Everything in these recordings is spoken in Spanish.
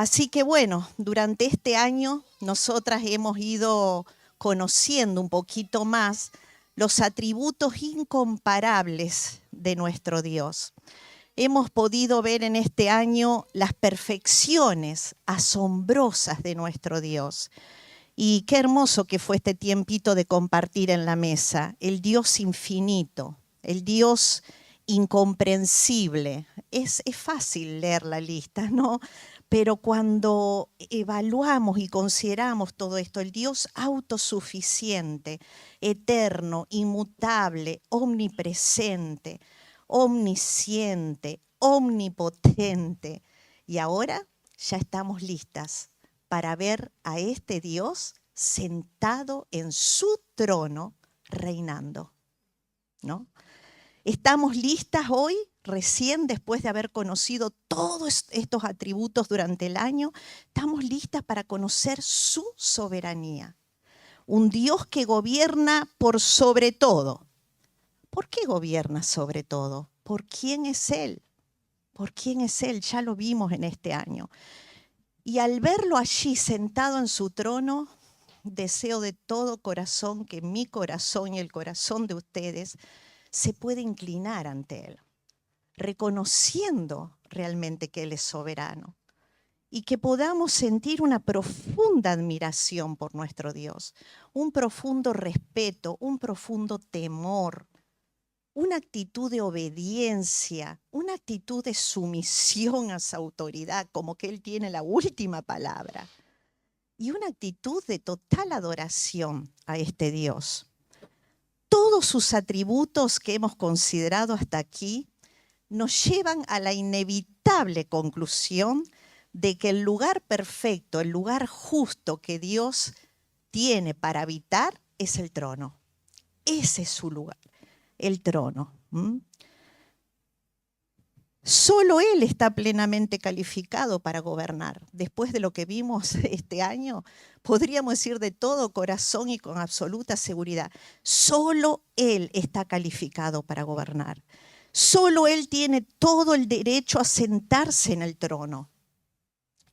Así que bueno, durante este año nosotras hemos ido conociendo un poquito más los atributos incomparables de nuestro Dios. Hemos podido ver en este año las perfecciones asombrosas de nuestro Dios. Y qué hermoso que fue este tiempito de compartir en la mesa. El Dios infinito, el Dios incomprensible. Es fácil leer la lista, ¿no? Pero cuando evaluamos y consideramos todo esto, el Dios autosuficiente, eterno, inmutable, omnipresente, omnisciente, omnipotente. Y ahora ya estamos listas para ver a este Dios sentado en su trono reinando, ¿no? Estamos listas hoy, recién después de haber conocido todos estos atributos durante el año, estamos listas para conocer su soberanía. Un Dios que gobierna por sobre todo. ¿Por qué gobierna sobre todo? ¿Por quién es Él? ¿Por quién es Él? Ya lo vimos en este año. Y al verlo allí sentado en su trono, deseo de todo corazón que mi corazón y el corazón de ustedes se pueda inclinar ante Él, reconociendo realmente que Él es soberano y que podamos sentir una profunda admiración por nuestro Dios, un profundo respeto, un profundo temor, una actitud de obediencia, una actitud de sumisión a su autoridad, como que Él tiene la última palabra, y una actitud de total adoración a este Dios. Todos sus atributos que hemos considerado hasta aquí nos llevan a la inevitable conclusión de que el lugar perfecto, el lugar justo que Dios tiene para habitar es el trono. Ese es su lugar. El trono. Solo Él está plenamente calificado para gobernar. Después de lo que vimos este año, podríamos decir de todo corazón y con absoluta seguridad, solo Él está calificado para gobernar. Solo Él tiene todo el derecho a sentarse en el trono.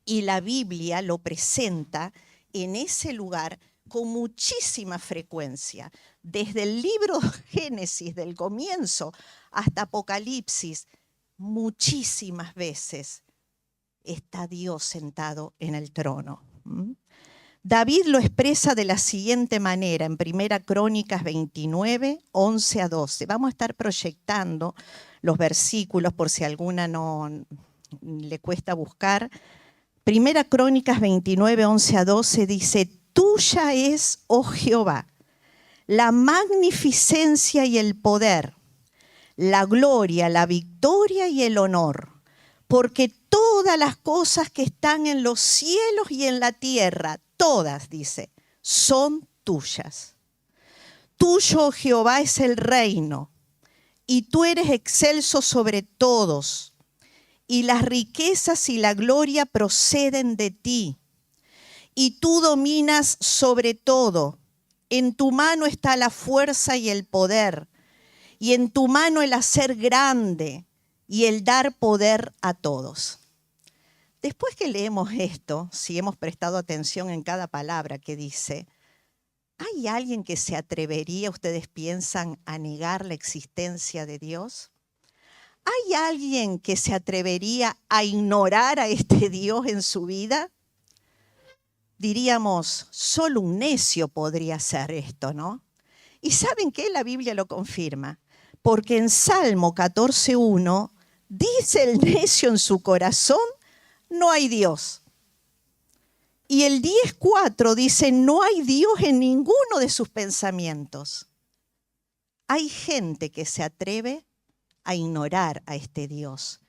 Y la Biblia lo presenta en ese lugar con muchísima frecuencia, desde el libro Génesis, del comienzo, hasta Apocalipsis, muchísimas veces está Dios sentado en el trono. David lo expresa de la siguiente manera en 1 Crónicas 29, 11 a 12. Vamos a estar proyectando los versículos por si alguna no le cuesta buscar. 1 Crónicas 29, 11 a 12 dice: tuya es, oh Jehová, la magnificencia y el poder, la gloria, la victoria y el honor, porque todas las cosas que están en los cielos y en la tierra, todas, dice, son tuyas. Tuyo, oh Jehová, es el reino, y tú eres excelso sobre todos, y las riquezas y la gloria proceden de ti. Y tú dominas sobre todo. En tu mano está la fuerza y el poder, y en tu mano el hacer grande y el dar poder a todos. Después que leemos esto, si hemos prestado atención en cada palabra que dice, ¿hay alguien que se atrevería, ustedes piensan, a negar la existencia de Dios? ¿Hay alguien que se atrevería a ignorar a este Dios en su vida? Diríamos, solo un necio podría hacer esto, ¿no? ¿Y saben qué? La Biblia lo confirma. Porque en Salmo 14:1 dice el necio en su corazón, no hay Dios. Y el 10:4 dice, no hay Dios en ninguno de sus pensamientos. Hay gente que se atreve a ignorar a este Dios.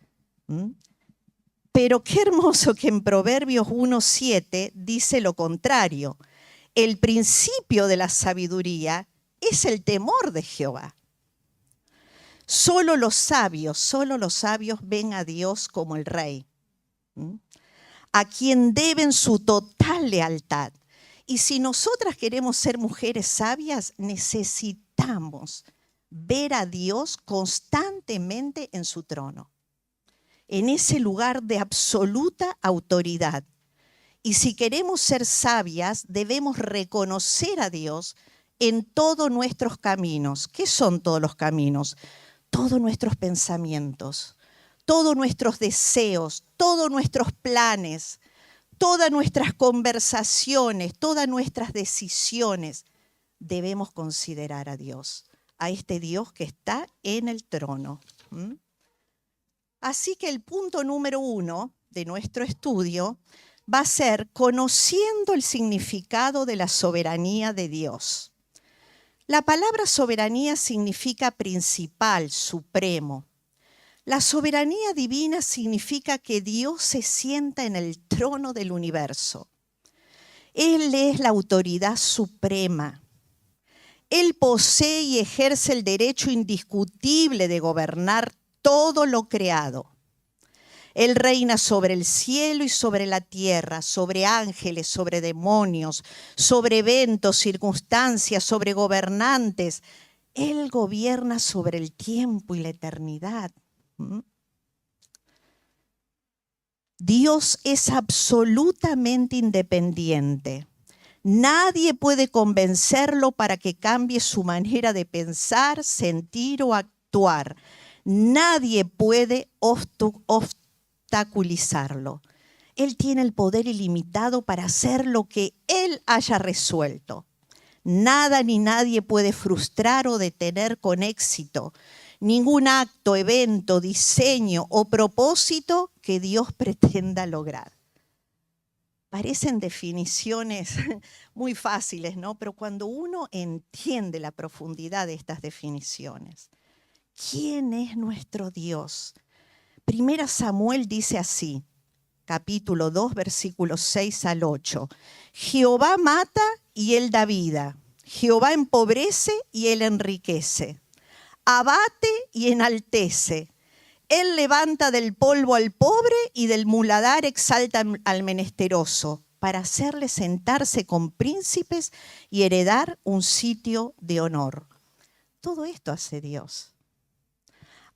Pero qué hermoso que en Proverbios 1:7 dice lo contrario. El principio de la sabiduría es el temor de Jehová. Solo los sabios ven a Dios como el Rey, a quien deben su total lealtad. Y si nosotras queremos ser mujeres sabias, necesitamos ver a Dios constantemente en su trono. en ese lugar de absoluta autoridad. Y si queremos ser sabias, debemos reconocer a Dios en todos nuestros caminos. ¿Qué son todos los caminos? Todos nuestros pensamientos, todos nuestros deseos, todos nuestros planes, todas nuestras conversaciones, todas nuestras decisiones. Debemos considerar a Dios, a este Dios que está en el trono. Así que el punto número 1 de nuestro estudio va a ser conociendo el significado de la soberanía de Dios. La palabra soberanía significa principal, supremo. La soberanía divina significa que Dios se sienta en el trono del universo. Él es la autoridad suprema. Él posee y ejerce el derecho indiscutible de gobernar todo lo creado. Él reina sobre el cielo y sobre la tierra, sobre ángeles, sobre demonios, sobre eventos, circunstancias, sobre gobernantes. Él gobierna sobre el tiempo y la eternidad. Dios es absolutamente independiente. Nadie puede convencerlo para que cambie su manera de pensar, sentir o actuar. Nadie puede obstaculizarlo. Él tiene el poder ilimitado para hacer lo que Él haya resuelto. Nada ni nadie puede frustrar o detener con éxito ningún acto, evento, diseño o propósito que Dios pretenda lograr. Parecen definiciones muy fáciles, ¿no? Pero cuando uno entiende la profundidad de estas definiciones, ¿quién es nuestro Dios? Primera Samuel dice así, capítulo 2, versículos 6 al 8. Jehová mata y Él da vida. Jehová empobrece y Él enriquece. Abate y enaltece. Él levanta del polvo al pobre y del muladar exalta al menesteroso, para hacerle sentarse con príncipes y heredar un sitio de honor. Todo esto hace Dios.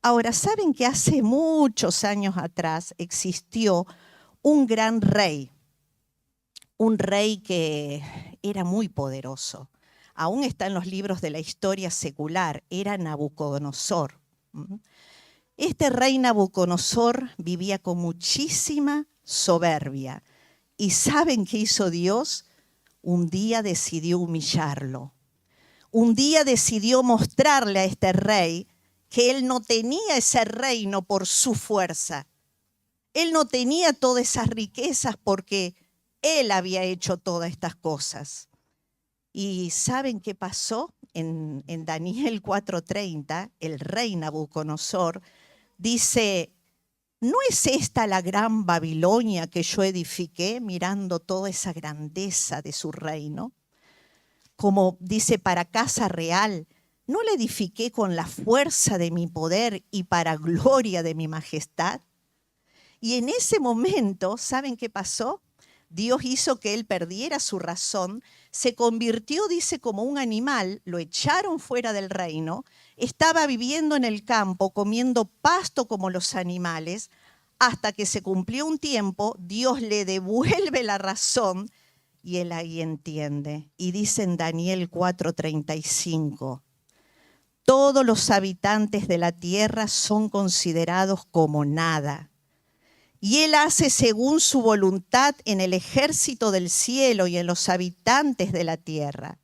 Ahora, ¿saben que hace muchos años atrás existió un gran rey? Un rey que era muy poderoso. Aún está en los libros de la historia secular, era Nabucodonosor. Este rey Nabucodonosor vivía con muchísima soberbia. ¿Y saben qué hizo Dios? Un día decidió humillarlo. Un día decidió mostrarle a este rey que él no tenía ese reino por su fuerza. Él no tenía todas esas riquezas porque él había hecho todas estas cosas. ¿Y saben qué pasó? En Daniel 4:30, el rey Nabucodonosor dice, ¿no es esta la gran Babilonia que yo edifiqué mirando toda esa grandeza de su reino? Como dice, para casa real, ¿no la edifiqué con la fuerza de mi poder y para gloria de mi majestad? Y en ese momento, ¿saben qué pasó? Dios hizo que él perdiera su razón, se convirtió, dice, como un animal, lo echaron fuera del reino, estaba viviendo en el campo, comiendo pasto como los animales, hasta que se cumplió un tiempo, Dios le devuelve la razón y él ahí entiende. Y dice en Daniel 4:35, todos los habitantes de la tierra son considerados como nada. Y Él hace según su voluntad en el ejército del cielo y en los habitantes de la tierra.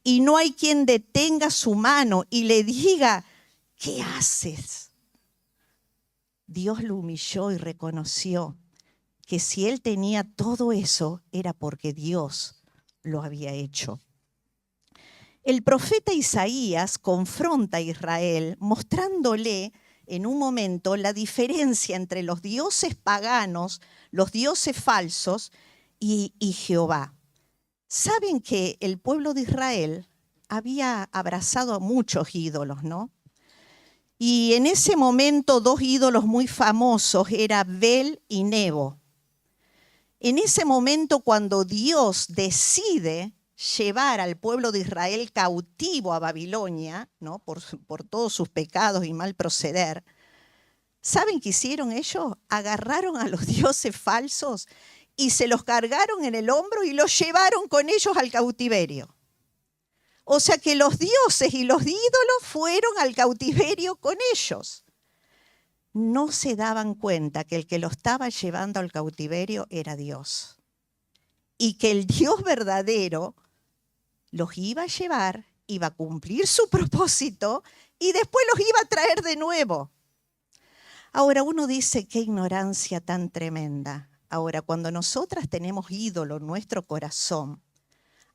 Y no hay quien detenga su mano y le diga, ¿qué haces? Dios lo humilló y reconoció que si Él tenía todo eso era porque Dios lo había hecho. El profeta Isaías confronta a Israel mostrándole en un momento la diferencia entre los dioses paganos, los dioses falsos y Jehová. Saben que el pueblo de Israel había abrazado a muchos ídolos, ¿no? Y en ese momento dos ídolos muy famosos eran Bel y Nebo. En ese momento cuando Dios decide llevar al pueblo de Israel cautivo a Babilonia, ¿no? por todos sus pecados y mal proceder, ¿Saben qué hicieron ellos? Agarraron a los dioses falsos y se los cargaron en el hombro y los llevaron con ellos al cautiverio. O sea que los dioses y los ídolos fueron al cautiverio con ellos. No se daban cuenta que el que los estaba llevando al cautiverio era Dios. Y que el Dios verdadero los iba a llevar, iba a cumplir su propósito y después los iba a traer de nuevo. Ahora uno dice, qué ignorancia tan tremenda. Ahora, cuando nosotras tenemos ídolo en nuestro corazón,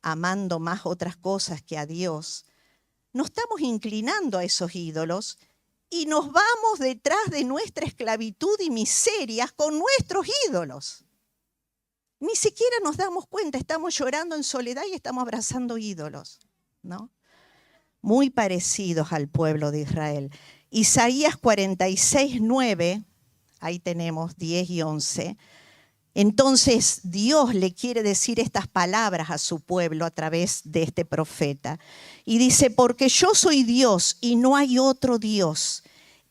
amando más otras cosas que a Dios, nos estamos inclinando a esos ídolos y nos vamos detrás de nuestra esclavitud y miserias con nuestros ídolos. Ni siquiera nos damos cuenta, estamos llorando en soledad y estamos abrazando ídolos, ¿no? Muy parecidos al pueblo de Israel. Isaías 46, 9, ahí tenemos 10 y 11. Entonces Dios le quiere decir estas palabras a su pueblo a través de este profeta. Y dice, porque yo soy Dios y no hay otro Dios,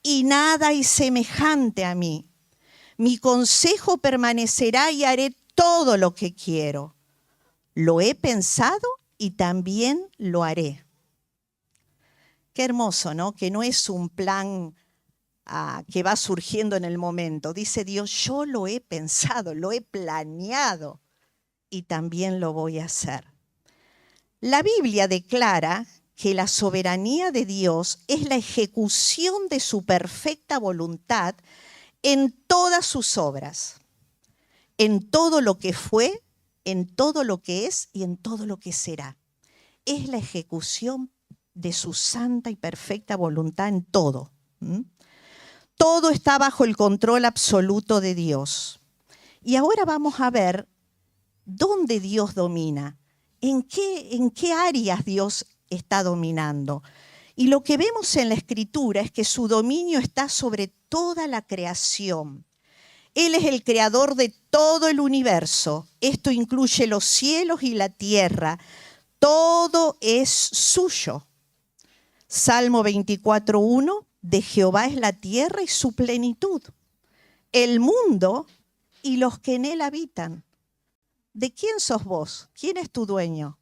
y nada hay semejante a mí. Mi consejo permanecerá y haré todo lo que quiero. Lo he pensado y también lo haré. Qué hermoso, ¿no? Que no es un plan que va surgiendo en el momento. Dice Dios, yo lo he pensado, lo he planeado y también lo voy a hacer. La Biblia declara que la soberanía de Dios es la ejecución de su perfecta voluntad en todas sus obras, en todo lo que fue, en todo lo que es y en todo lo que será. Es la ejecución de su santa y perfecta voluntad en todo. Todo está bajo el control absoluto de Dios. Y ahora vamos a ver dónde Dios domina, en qué áreas Dios está dominando. Y lo que vemos en la Escritura es que su dominio está sobre toda la creación. Él es el creador de todo el universo. Esto incluye los cielos y la tierra. Todo es suyo. Salmo 24:1, de Jehová es la tierra y su plenitud, el mundo y los que en él habitan. ¿De quién sos vos? ¿Quién es tu dueño?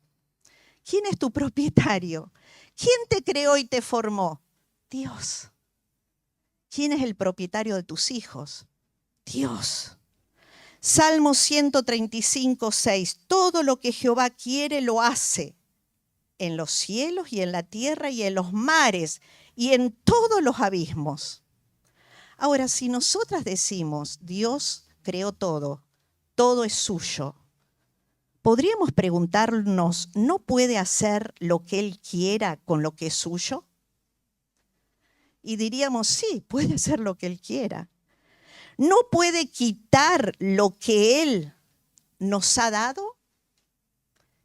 ¿Quién es tu propietario? ¿Quién te creó y te formó? Dios. ¿Quién es el propietario de tus hijos? Dios. Salmo 135:6, todo lo que Jehová quiere lo hace, en los cielos y en la tierra y en los mares y en todos los abismos. Ahora, si nosotras decimos, Dios creó todo, todo es suyo, podríamos preguntarnos, ¿no puede hacer lo que Él quiera con lo que es suyo? Y diríamos, sí, puede hacer lo que Él quiera. ¿No puede quitar lo que Él nos ha dado?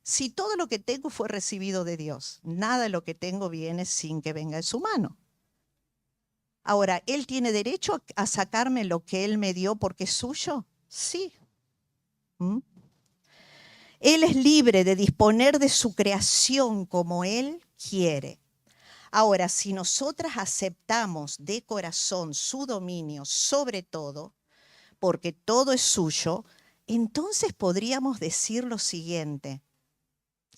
Si todo lo que tengo fue recibido de Dios, nada de lo que tengo viene sin que venga de su mano. Ahora, ¿Él tiene derecho a sacarme lo que Él me dio porque es suyo? Sí. Él es libre de disponer de su creación como Él quiere. Ahora, si nosotras aceptamos de corazón su dominio sobre todo, porque todo es suyo, entonces podríamos decir lo siguiente.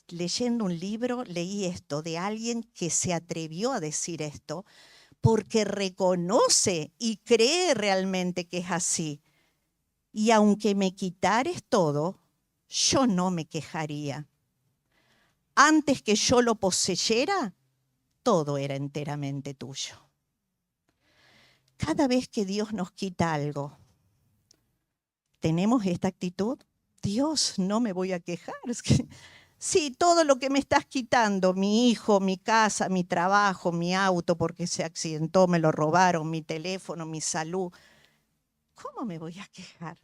Leyendo un libro, leí esto de alguien que se atrevió a decir esto porque reconoce y cree realmente que es así. Y aunque me quitares todo, yo no me quejaría. Antes que yo lo poseyera, todo era enteramente tuyo. Cada vez que Dios nos quita algo, ¿tenemos esta actitud? Dios, no me voy a quejar. Es que, sí, todo lo que me estás quitando, mi hijo, mi casa, mi trabajo, mi auto porque se accidentó, me lo robaron, mi teléfono, mi salud. ¿Cómo me voy a quejar?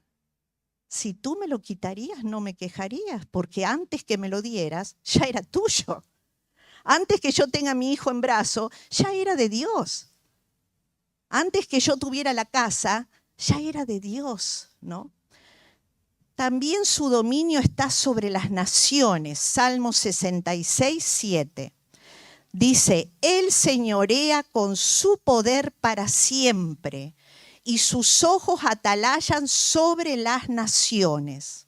Si tú me lo quitarías, no me quejarías, porque antes que me lo dieras, ya era tuyo. Antes que yo tenga a mi hijo en brazo, ya era de Dios. Antes que yo tuviera la casa, ya era de Dios, ¿no? También su dominio está sobre las naciones. Salmo 66:7. Dice, Él señorea con su poder para siempre y sus ojos atalayan sobre las naciones.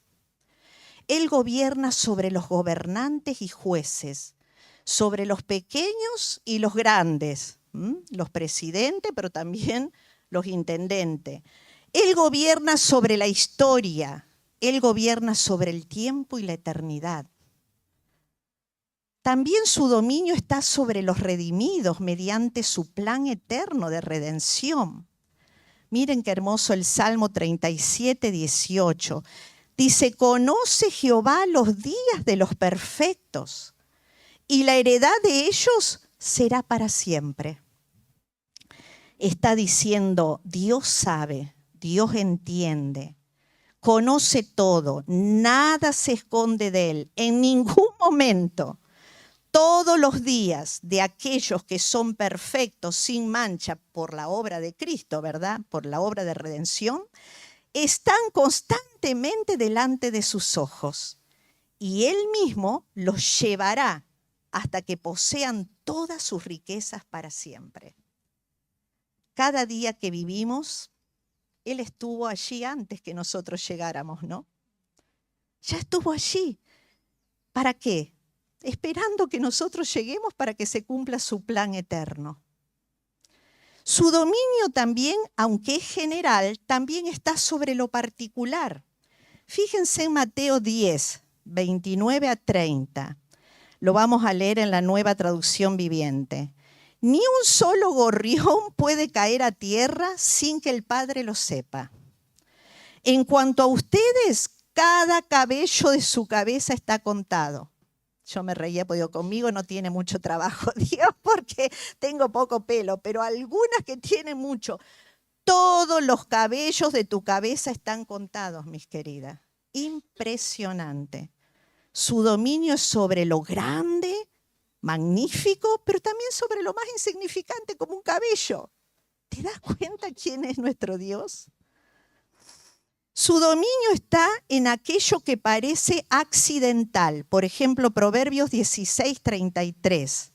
Él gobierna sobre los gobernantes y jueces, sobre los pequeños y los grandes, los presidentes, pero también los intendentes. Él gobierna sobre la historia, Él gobierna sobre el tiempo y la eternidad. También su dominio está sobre los redimidos mediante su plan eterno de redención. Miren qué hermoso el Salmo 37, 18. Dice, conoce Jehová los días de los perfectos, y la heredad de ellos será para siempre. Está diciendo, Dios sabe, Dios entiende, conoce todo, nada se esconde de Él, en ningún momento. Todos los días de aquellos que son perfectos, sin mancha, por la obra de Cristo, ¿verdad? Por la obra de redención, están constantemente delante de sus ojos. Y Él mismo los llevará hasta que posean todas sus riquezas para siempre. Cada día que vivimos, Él estuvo allí antes que nosotros llegáramos, ¿no? Ya estuvo allí. ¿Para qué? Esperando que nosotros lleguemos para que se cumpla su plan eterno. Su dominio también, aunque es general, también está sobre lo particular. Fíjense en Mateo 10, 29 a 30. Lo vamos a leer en la Nueva Traducción Viviente. Ni un solo gorrión puede caer a tierra sin que el Padre lo sepa. En cuanto a ustedes, cada cabello de su cabeza está contado. Yo me reía porque conmigo no tiene mucho trabajo, Dios, porque tengo poco pelo, pero algunas que tienen mucho. Todos los cabellos de tu cabeza están contados, mis queridas. Impresionante. Su dominio es sobre lo grande, magnífico, pero también sobre lo más insignificante, como un cabello. ¿Te das cuenta quién es nuestro Dios? Su dominio está en aquello que parece accidental. Por ejemplo, Proverbios 16, 33.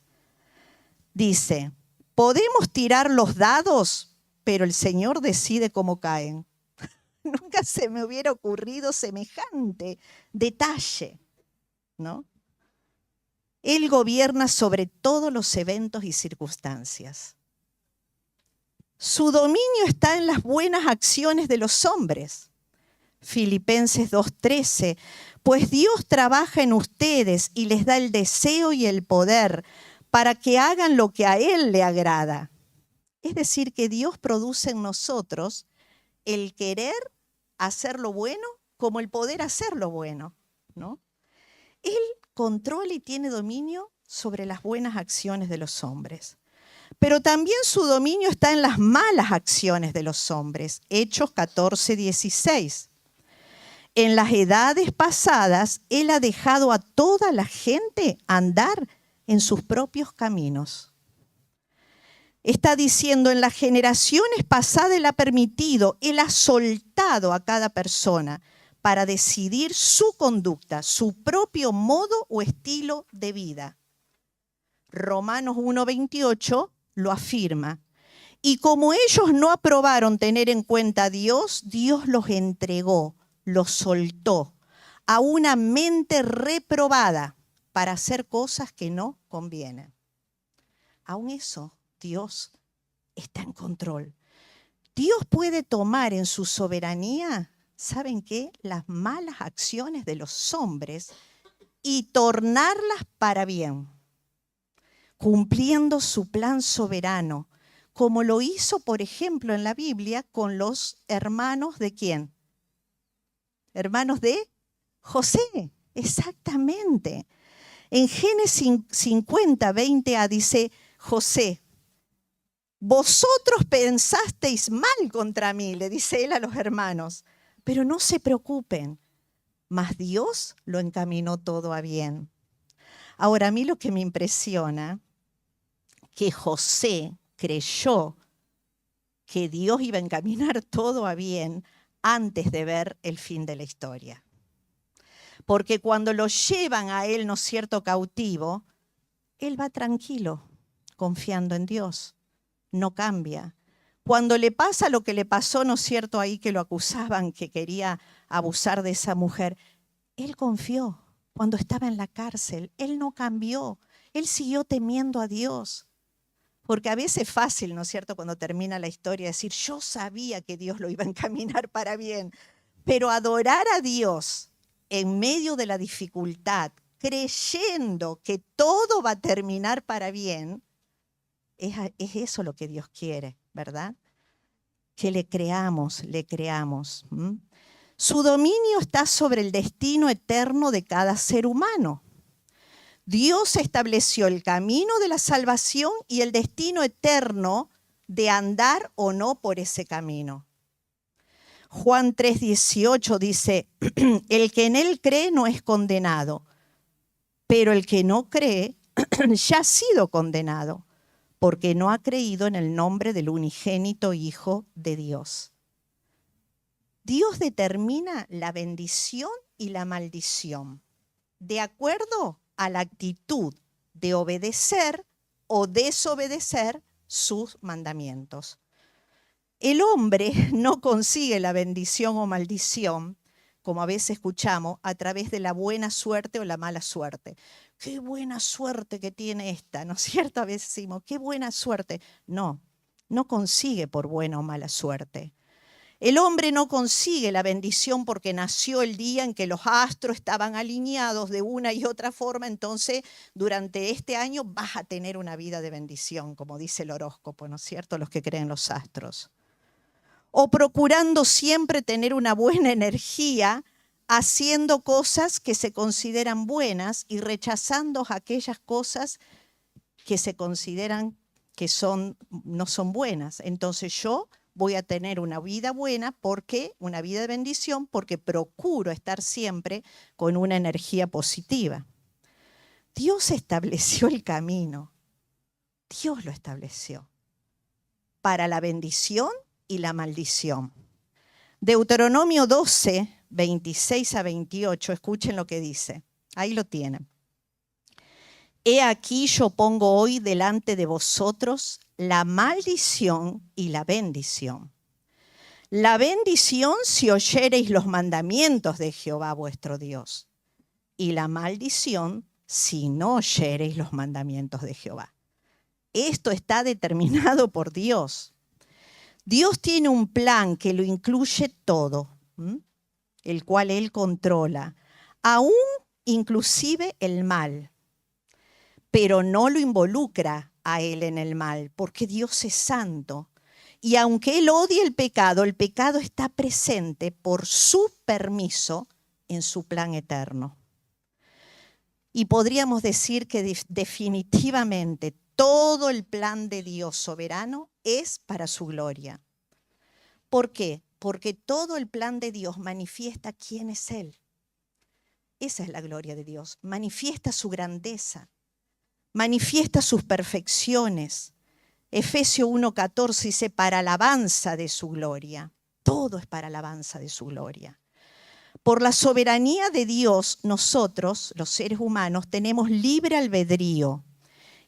Dice, podemos tirar los dados, pero el Señor decide cómo caen. Nunca se me hubiera ocurrido semejante detalle, ¿no? Él gobierna sobre todos los eventos y circunstancias. Su dominio está en las buenas acciones de los hombres. Filipenses 2:13, pues Dios trabaja en ustedes y les da el deseo y el poder para que hagan lo que a Él le agrada. Es decir, que Dios produce en nosotros el querer hacer lo bueno como el poder hacer lo bueno, ¿no? Él controla y tiene dominio sobre las buenas acciones de los hombres. Pero también su dominio está en las malas acciones de los hombres. Hechos 14, 16. En las edades pasadas, Él ha dejado a toda la gente andar en sus propios caminos. Está diciendo, en las generaciones pasadas Él ha permitido, Él ha soltado a cada persona para decidir su conducta, su propio modo o estilo de vida. Romanos 1:28 lo afirma. Y como ellos no aprobaron tener en cuenta a Dios, Dios los entregó, los soltó a una mente reprobada para hacer cosas que no convienen. Aún eso, Dios está en control. Dios puede tomar en su soberanía, ¿saben qué? Las malas acciones de los hombres y tornarlas para bien, cumpliendo su plan soberano, como lo hizo, por ejemplo, en la Biblia con los hermanos de ¿quién? Hermanos de José, exactamente. En Génesis 50, 20a dice, José, vosotros pensasteis mal contra mí, le dice él a los hermanos, pero no se preocupen, mas Dios lo encaminó todo a bien. Ahora, a mí lo que me impresiona, que José creyó que Dios iba a encaminar todo a bien antes de ver el fin de la historia. Porque cuando lo llevan a él, ¿no es cierto?, cautivo, él va tranquilo, confiando en Dios, no cambia. Cuando le pasa lo que le pasó, ¿no es cierto?, ahí que lo acusaban, que quería abusar de esa mujer, él confió cuando estaba en la cárcel, él no cambió, él siguió temiendo a Dios. Porque a veces es fácil, ¿no es cierto?, cuando termina la historia, decir, yo sabía que Dios lo iba a encaminar para bien. Pero adorar a Dios en medio de la dificultad, creyendo que todo va a terminar para bien, es eso lo que Dios quiere, ¿verdad? Que le creamos, le creamos. Su dominio está sobre el destino eterno de cada ser humano. Dios estableció el camino de la salvación y el destino eterno de andar o no por ese camino. Juan 3:18 dice, el que en él cree no es condenado, pero el que no cree ya ha sido condenado, porque no ha creído en el nombre del unigénito Hijo de Dios. Dios determina la bendición y la maldición de acuerdo a la actitud de obedecer o desobedecer sus mandamientos. El hombre no consigue la bendición o maldición, como a veces escuchamos, a través de la buena suerte o la mala suerte. Qué buena suerte que tiene esta, ¿no es cierto? A veces decimos, qué buena suerte. No, no consigue por buena o mala suerte. El hombre no consigue la bendición porque nació el día en que los astros estaban alineados de una y otra forma, entonces durante este año vas a tener una vida de bendición, como dice el horóscopo, ¿no es cierto?, los que creen los astros. O procurando siempre tener una buena energía, haciendo cosas que se consideran buenas y rechazando aquellas cosas que se consideran que no son buenas. Entonces yo voy a tener una vida buena, porque una vida de bendición, porque procuro estar siempre con una energía positiva. Dios estableció el camino. Dios lo estableció para la bendición y la maldición. Deuteronomio 12, 26 a 28, escuchen lo que dice. Ahí lo tienen. He aquí yo pongo hoy delante de vosotros la maldición y la bendición. La bendición si oyereis los mandamientos de Jehová vuestro Dios, y la maldición si no oyereis los mandamientos de Jehová. Esto está determinado por Dios. Dios tiene un plan que lo incluye todo, el cual Él controla, aún inclusive el mal, pero no lo involucra a Él en el mal, porque Dios es santo. Y aunque Él odie el pecado está presente por su permiso en su plan eterno. Y podríamos decir que definitivamente todo el plan de Dios soberano es para su gloria. ¿Por qué? Porque todo el plan de Dios manifiesta quién es Él. Esa es la gloria de Dios. Manifiesta su grandeza, manifiesta sus perfecciones. Efesios 1:14 dice, para alabanza de su gloria. Todo es para alabanza de su gloria. Por la soberanía de Dios, nosotros, los seres humanos, tenemos libre albedrío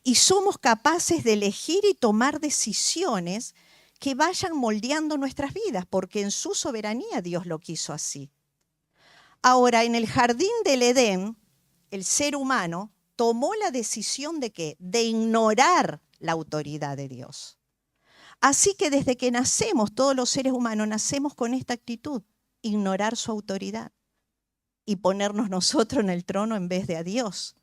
y somos capaces de elegir y tomar decisiones que vayan moldeando nuestras vidas, porque en su soberanía Dios lo quiso así. Ahora, en el jardín del Edén, el ser humano tomó la decisión ¿de qué? De ignorar la autoridad de Dios. Así que desde que nacemos, todos los seres humanos nacemos con esta actitud, ignorar su autoridad y ponernos nosotros en el trono en vez de a Dios.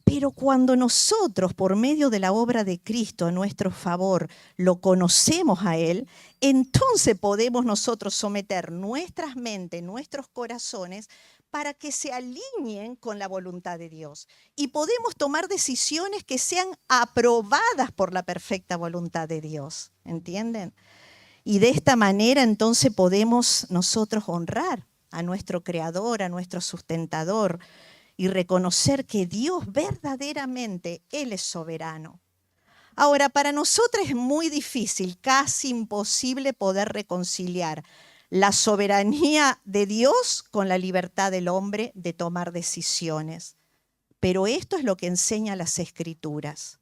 Pero cuando nosotros, por medio de la obra de Cristo a nuestro favor, lo conocemos a Él, entonces podemos nosotros someter nuestras mentes, nuestros corazones, para que se alineen con la voluntad de Dios. Y podemos tomar decisiones que sean aprobadas por la perfecta voluntad de Dios. ¿Entienden? Y de esta manera entonces podemos nosotros honrar a nuestro Creador, a nuestro sustentador, y reconocer que Dios verdaderamente, Él es soberano. Ahora, para nosotros es muy difícil, casi imposible poder reconciliar la soberanía de Dios con la libertad del hombre de tomar decisiones. Pero esto es lo que enseñan las Escrituras.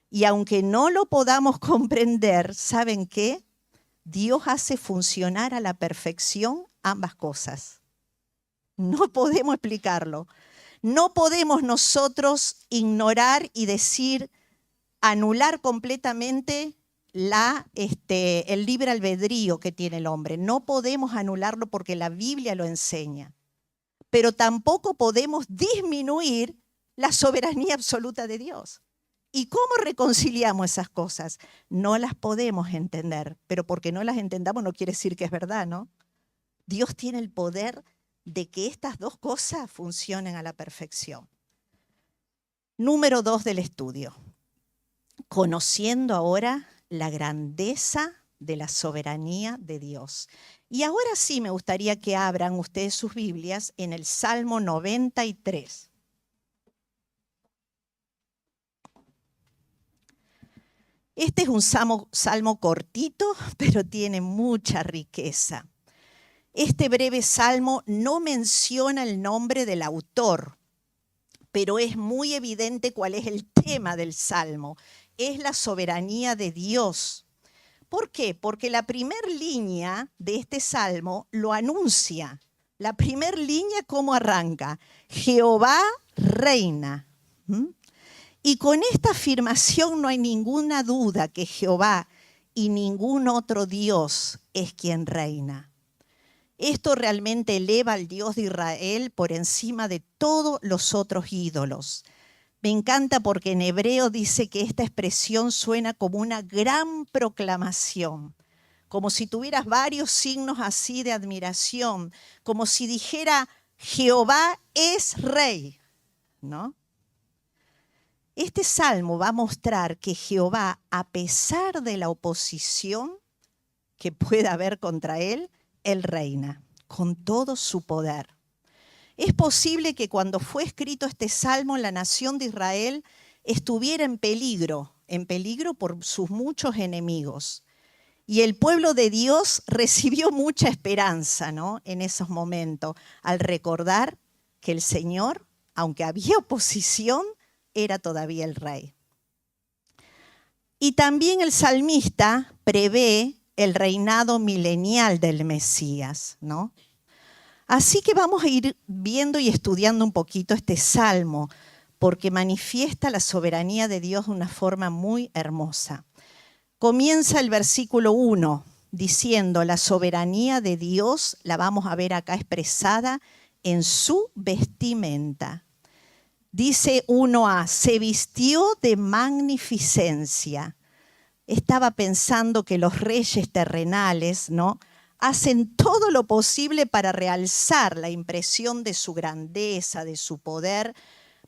Y aunque no lo podamos comprender, ¿saben qué? Dios hace funcionar a la perfección ambas cosas. No podemos explicarlo. No podemos nosotros ignorar y decir, anular completamente el libre albedrío que tiene el hombre. No podemos anularlo porque la Biblia lo enseña. Pero tampoco podemos disminuir la soberanía absoluta de Dios. ¿Y cómo reconciliamos esas cosas? No las podemos entender, pero porque no las entendamos no quiere decir que es verdad, ¿no? Dios tiene el poder de que estas dos cosas funcionen a la perfección. Número 2 del estudio. Conociendo ahora la grandeza de la soberanía de Dios. Y ahora sí me gustaría que abran ustedes sus Biblias en el Salmo 93. Este es un salmo cortito, pero tiene mucha riqueza. Este breve salmo no menciona el nombre del autor, pero es muy evidente cuál es el tema del salmo. Es la soberanía de Dios. ¿Por qué? Porque la primera línea de este salmo lo anuncia. La primera línea, ¿cómo arranca? Jehová reina. Y con esta afirmación no hay ninguna duda que Jehová y ningún otro Dios es quien reina. Esto realmente eleva al Dios de Israel por encima de todos los otros ídolos. Me encanta porque en hebreo dice que esta expresión suena como una gran proclamación, como si tuvieras varios signos así de admiración, como si dijera, Jehová es rey, ¿no? Este salmo va a mostrar que Jehová, a pesar de la oposición que pueda haber contra él reina con todo su poder. Es posible que cuando fue escrito este salmo, la nación de Israel estuviera en peligro por sus muchos enemigos. Y el pueblo de Dios recibió mucha esperanza, ¿no? En esos momentos, al recordar que el Señor, aunque había oposición, era todavía el rey. Y también el salmista prevé el reinado milenial del Mesías, ¿no? Así que vamos a ir viendo y estudiando un poquito este salmo, porque manifiesta la soberanía de Dios de una forma muy hermosa. Comienza el versículo 1 diciendo, la soberanía de Dios la vamos a ver acá expresada en su vestimenta. Dice 1a, se vistió de magnificencia. Estaba pensando que los reyes terrenales, ¿no?, hacen todo lo posible para realzar la impresión de su grandeza, de su poder,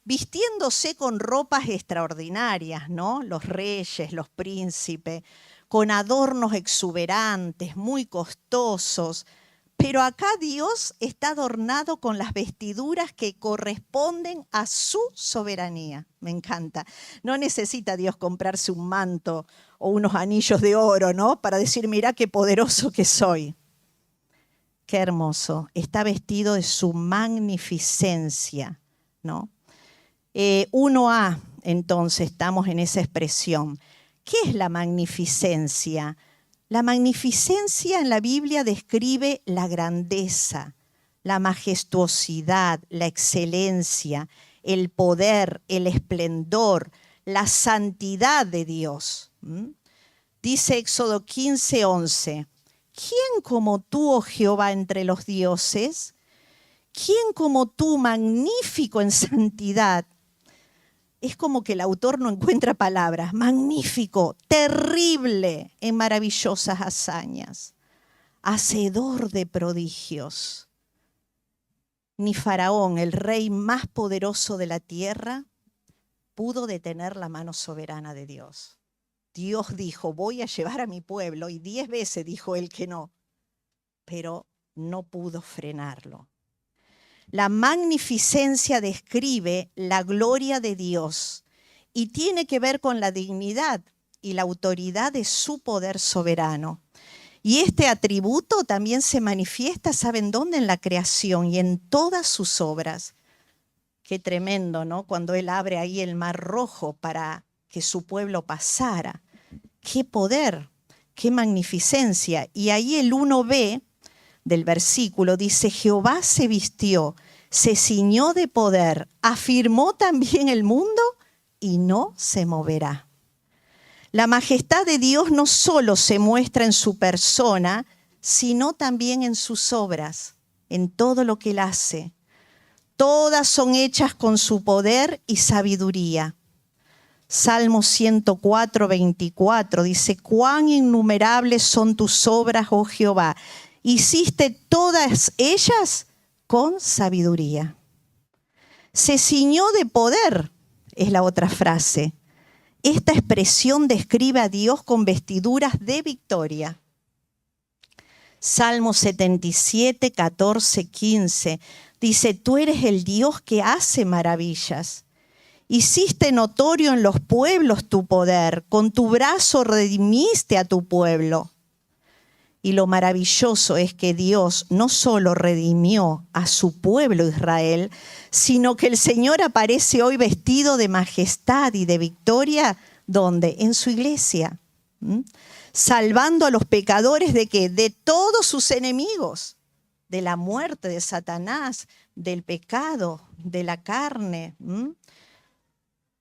vistiéndose con ropas extraordinarias, ¿no? Los reyes, los príncipes, con adornos exuberantes, muy costosos. Pero acá Dios está adornado con las vestiduras que corresponden a su soberanía. Me encanta. No necesita Dios comprarse un manto o unos anillos de oro, ¿no?, para decir, mirá qué poderoso que soy. Qué hermoso. Está vestido de su magnificencia, ¿no? 1a, entonces, estamos en esa expresión. ¿Qué es la magnificencia? La magnificencia en la Biblia describe la grandeza, la majestuosidad, la excelencia, el poder, el esplendor, la santidad de Dios. Dice Éxodo 15:11, ¿quién como tú, oh Jehová, entre los dioses? ¿Quién como tú, magnífico en santidad? Es como que el autor no encuentra palabras. Magnífico, terrible en maravillosas hazañas, hacedor de prodigios. Ni Faraón, el rey más poderoso de la tierra, pudo detener la mano soberana de Dios. Dios dijo, voy a llevar a mi pueblo, y 10 veces dijo él que no, pero no pudo frenarlo. La magnificencia describe la gloria de Dios y tiene que ver con la dignidad y la autoridad de su poder soberano. Y este atributo también se manifiesta, ¿saben dónde? En la creación y en todas sus obras. Qué tremendo, ¿no? Cuando Él abre ahí el mar rojo para que su pueblo pasara. Qué poder, qué magnificencia. Y ahí el 1b del versículo dice, Jehová se vistió, se ciñó de poder, afirmó también el mundo y no se moverá. La majestad de Dios no solo se muestra en su persona, sino también en sus obras, en todo lo que Él hace. Todas son hechas con su poder y sabiduría. Salmo 104, 24 dice, cuán innumerables son tus obras, oh Jehová. Hiciste todas ellas con sabiduría. Se ciñó de poder, es la otra frase. Esta expresión describe a Dios con vestiduras de victoria. Salmo 77, 14, 15 dice, tú eres el Dios que hace maravillas. Hiciste notorio en los pueblos tu poder, con tu brazo redimiste a tu pueblo. Y lo maravilloso es que Dios no solo redimió a su pueblo Israel, sino que el Señor aparece hoy vestido de majestad y de victoria, ¿dónde? En su iglesia. Salvando a los pecadores ¿de qué? De todos sus enemigos, de la muerte, de Satanás, del pecado, de la carne,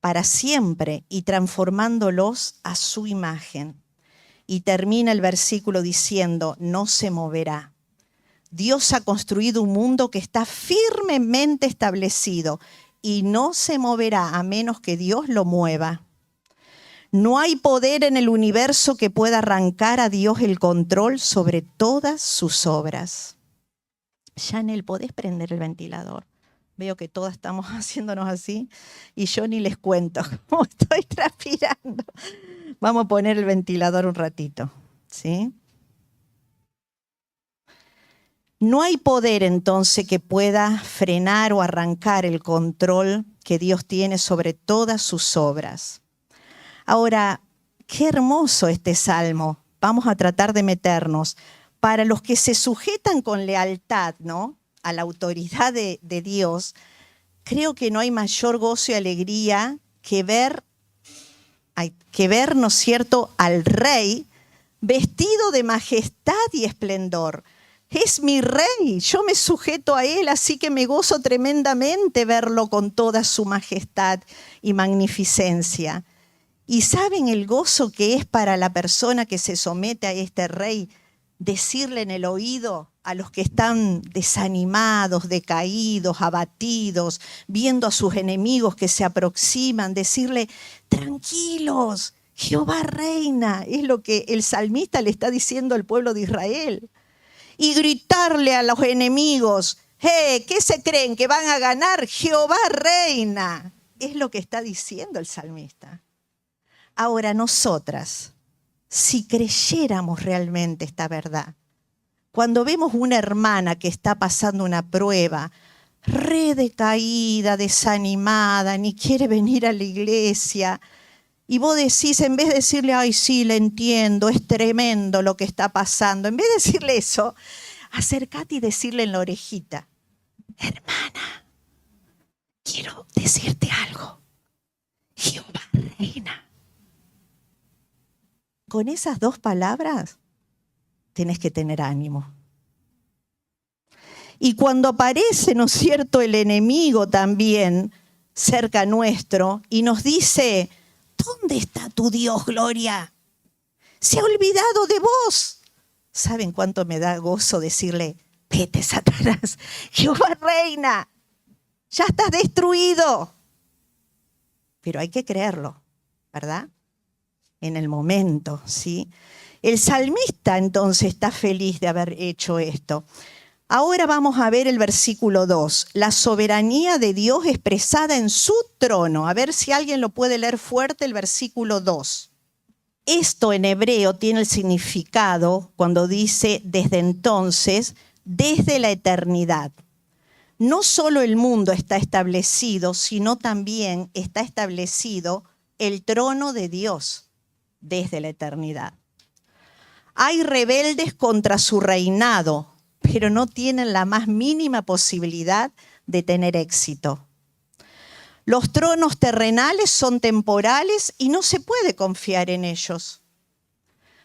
para siempre, y transformándolos a su imagen. Y termina el versículo diciendo, no se moverá. Dios ha construido un mundo que está firmemente establecido y no se moverá a menos que Dios lo mueva. No hay poder en el universo que pueda arrancar a Dios el control sobre todas sus obras. Janel, ¿podés prender el ventilador? Veo que todas estamos haciéndonos así y yo ni les cuento cómo estoy transpirando. Vamos a poner el ventilador un ratito, ¿sí? No hay poder entonces que pueda frenar o arrancar el control que Dios tiene sobre todas sus obras. Ahora, qué hermoso este salmo. Vamos a tratar de meternos. Para los que se sujetan con lealtad, ¿no?, a la autoridad de Dios, creo que no hay mayor gozo y alegría que ver, ¿no es cierto?, al Rey vestido de majestad y esplendor. Es mi Rey, yo me sujeto a Él, así que me gozo tremendamente verlo con toda su majestad y magnificencia. ¿Y saben el gozo que es para la persona que se somete a este Rey? Decirle en el oído a los que están desanimados, decaídos, abatidos, viendo a sus enemigos que se aproximan, decirle, tranquilos, Jehová reina. Es lo que el salmista le está diciendo al pueblo de Israel. Y gritarle a los enemigos, ¿qué se creen que van a ganar? Jehová reina. Es lo que está diciendo el salmista. Ahora nosotras, si creyéramos realmente esta verdad, cuando vemos una hermana que está pasando una prueba, re decaída, desanimada, ni quiere venir a la iglesia, y vos decís, en vez de decirle, ay, sí, le entiendo, es tremendo lo que está pasando, en vez de decirle eso, acércate y decirle en la orejita, hermana, quiero decirte algo, Jehová reina. Con esas dos palabras tenés que tener ánimo. Y cuando aparece, ¿no es cierto?, el enemigo también cerca nuestro y nos dice, ¿dónde está tu Dios, Gloria? Se ha olvidado de vos. ¿Saben cuánto me da gozo decirle, vete, Satanás, Jehová reina, ya estás destruido? Pero hay que creerlo, ¿verdad? En el momento, ¿sí? El salmista entonces está feliz de haber hecho esto. Ahora vamos a ver el versículo 2, la soberanía de Dios expresada en su trono. A ver si alguien lo puede leer fuerte, el versículo 2. Esto en hebreo tiene el significado cuando dice desde entonces, desde la eternidad. No solo el mundo está establecido, sino también está establecido el trono de Dios desde la eternidad. Hay rebeldes contra su reinado, pero no tienen la más mínima posibilidad de tener éxito. Los tronos terrenales son temporales y no se puede confiar en ellos.